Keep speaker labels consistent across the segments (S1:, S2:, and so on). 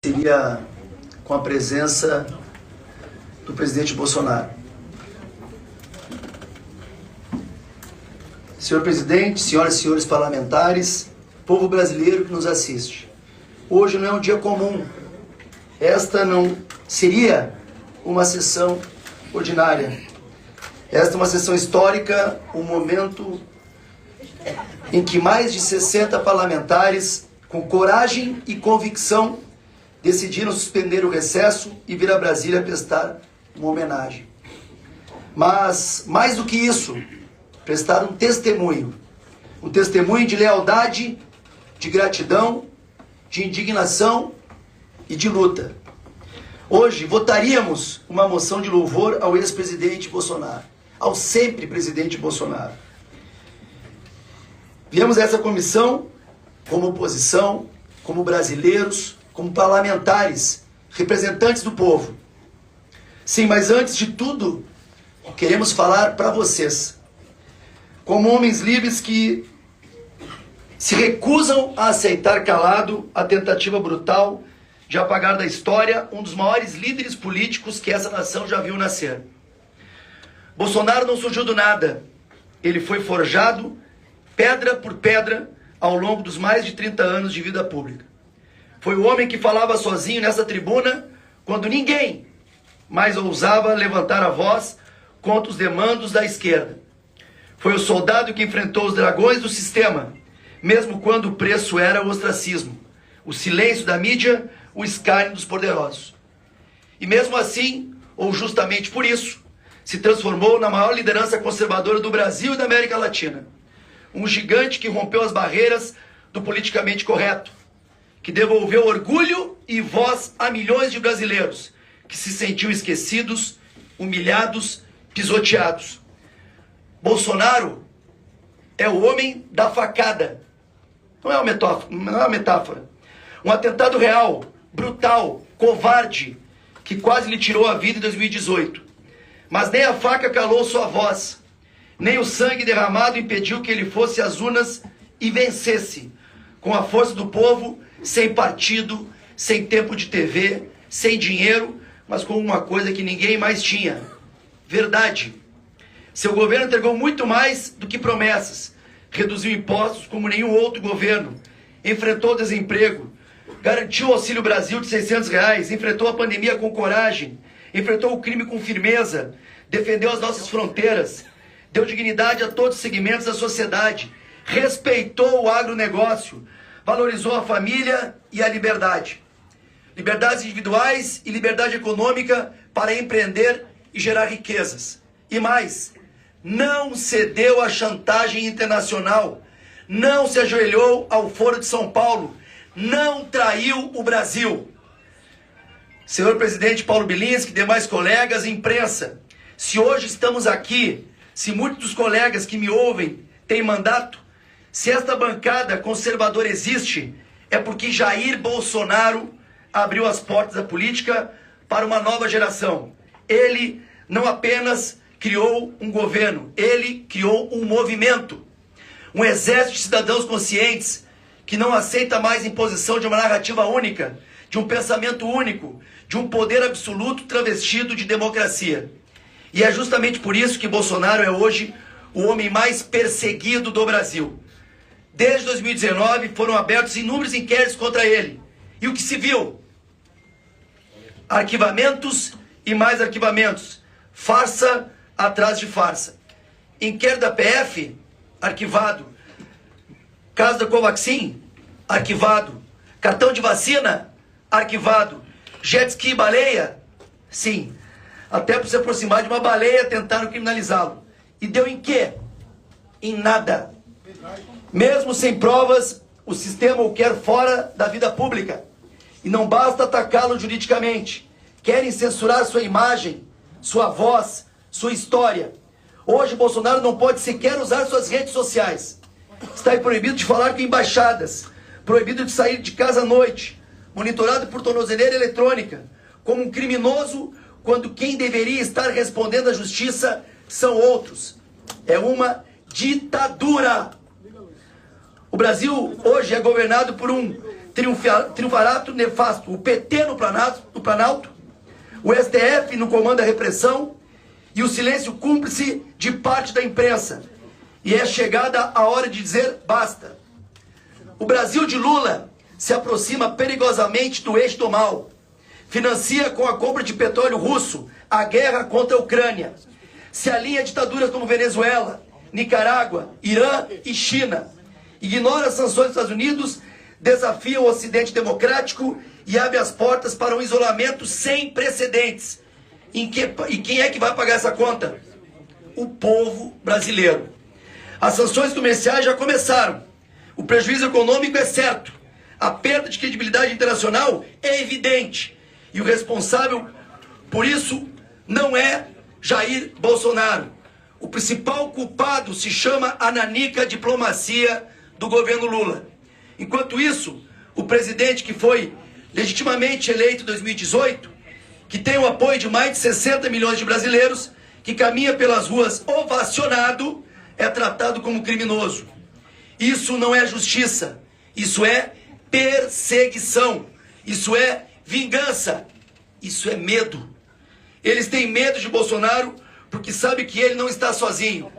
S1: Seria com a presença do presidente Bolsonaro. Senhor presidente, senhoras e senhores parlamentares, povo brasileiro que nos assiste. Hoje não é um dia comum. Esta não seria uma sessão ordinária. Esta é uma sessão histórica, um momento em que mais de 60 parlamentares, com coragem e convicção, decidiram suspender o recesso e vir a Brasília prestar uma homenagem. Mas, mais do que isso, prestar um testemunho de lealdade, de gratidão, de indignação e de luta. Hoje votaríamos uma moção de louvor ao ex-presidente Bolsonaro, ao sempre presidente Bolsonaro. Viemos a essa comissão como oposição, como brasileiros, como parlamentares, representantes do povo. Sim, mas antes de tudo, queremos falar para vocês, como homens livres que se recusam a aceitar calado a tentativa brutal de apagar da história um dos maiores líderes políticos que essa nação já viu nascer. Bolsonaro não surgiu do nada. Ele foi forjado, pedra por pedra, ao longo dos mais de 30 anos de vida pública. Foi o homem que falava sozinho nessa tribuna quando ninguém mais ousava levantar a voz contra os demandos da esquerda. Foi o soldado que enfrentou os dragões do sistema, mesmo quando o preço era o ostracismo, o silêncio da mídia, o escárnio dos poderosos. E mesmo assim, ou justamente por isso, se transformou na maior liderança conservadora do Brasil e da América Latina. Um gigante que rompeu as barreiras do politicamente correto, que devolveu orgulho e voz a milhões de brasileiros que se sentiam esquecidos, humilhados, pisoteados. Bolsonaro é o homem da facada. Não é uma metáfora. Um atentado real, brutal, covarde, que quase lhe tirou a vida em 2018. Mas nem a faca calou sua voz, nem o sangue derramado impediu que ele fosse às urnas e vencesse, com a força do povo, sem partido, sem tempo de TV, sem dinheiro, mas com uma coisa que ninguém mais tinha: verdade. Seu governo entregou muito mais do que promessas, reduziu impostos como nenhum outro governo, enfrentou o desemprego, garantiu o Auxílio Brasil de R$600, enfrentou a pandemia com coragem, enfrentou o crime com firmeza, defendeu as nossas fronteiras, deu dignidade a todos os segmentos da sociedade, respeitou o agronegócio, valorizou a família e a liberdade. Liberdades individuais e liberdade econômica para empreender e gerar riquezas. E mais, não cedeu à chantagem internacional, não se ajoelhou ao Foro de São Paulo, não traiu o Brasil. Senhor presidente Paulo Bilinski, demais colegas e imprensa, se hoje estamos aqui, se muitos dos colegas que me ouvem têm mandato, se esta bancada conservadora existe, é porque Jair Bolsonaro abriu as portas da política para uma nova geração. Ele não apenas criou um governo, ele criou um movimento, um exército de cidadãos conscientes que não aceita mais a imposição de uma narrativa única, de um pensamento único, de um poder absoluto travestido de democracia. E é justamente por isso que Bolsonaro é hoje o homem mais perseguido do Brasil. Desde 2019 foram abertos inúmeros inquéritos contra ele. E o que se viu? Arquivamentos e mais arquivamentos. Farsa atrás de farsa. Inquérito da PF, arquivado. Caso da Covaxin, arquivado. Cartão de vacina, arquivado. Jet ski baleia, sim. Até para se aproximar de uma baleia tentaram criminalizá-lo. E deu em quê? Em nada. Mesmo sem provas, o sistema o quer fora da vida pública. E não basta atacá-lo juridicamente. Querem censurar sua imagem, sua voz, sua história. Hoje, Bolsonaro não pode sequer usar suas redes sociais. Está proibido de falar com embaixadas, proibido de sair de casa à noite, monitorado por tornozeleira eletrônica, como um criminoso, quando quem deveria estar respondendo à justiça são outros. É uma ditadura. O Brasil hoje é governado por um triunvirato nefasto, o PT no Planalto, o STF no comando da repressão e o silêncio cúmplice de parte da imprensa. E é chegada a hora de dizer basta. O Brasil de Lula se aproxima perigosamente do eixo do mal. Financia com a compra de petróleo russo a guerra contra a Ucrânia. Se alinha a ditaduras como Venezuela, Nicarágua, Irã e China. Ignora as sanções dos Estados Unidos, desafia o Ocidente democrático e abre as portas para um isolamento sem precedentes. E quem é que vai pagar essa conta? O povo brasileiro. As sanções comerciais já começaram. O prejuízo econômico é certo. A perda de credibilidade internacional é evidente. E o responsável por isso não é Jair Bolsonaro. O principal culpado se chama a nanica diplomacia do governo Lula. Enquanto isso, o presidente que foi legitimamente eleito em 2018, que tem o apoio de mais de 60 milhões de brasileiros, que caminha pelas ruas ovacionado, é tratado como criminoso. Isso não é justiça, isso é perseguição, isso é vingança, isso é medo. Eles têm medo de Bolsonaro porque sabem que ele não está sozinho.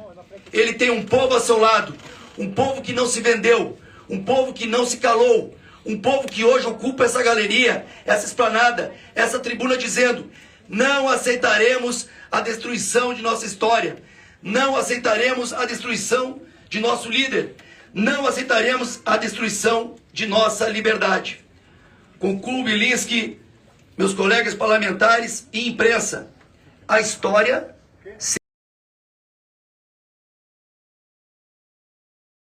S1: Ele tem um povo ao seu lado, um povo que não se vendeu, um povo que não se calou, um povo que hoje ocupa essa galeria, essa esplanada, essa tribuna dizendo: não aceitaremos a destruição de nossa história, não aceitaremos a destruição de nosso líder, não aceitaremos a destruição de nossa liberdade. Concluo, Bilinski, meus colegas parlamentares e imprensa, a história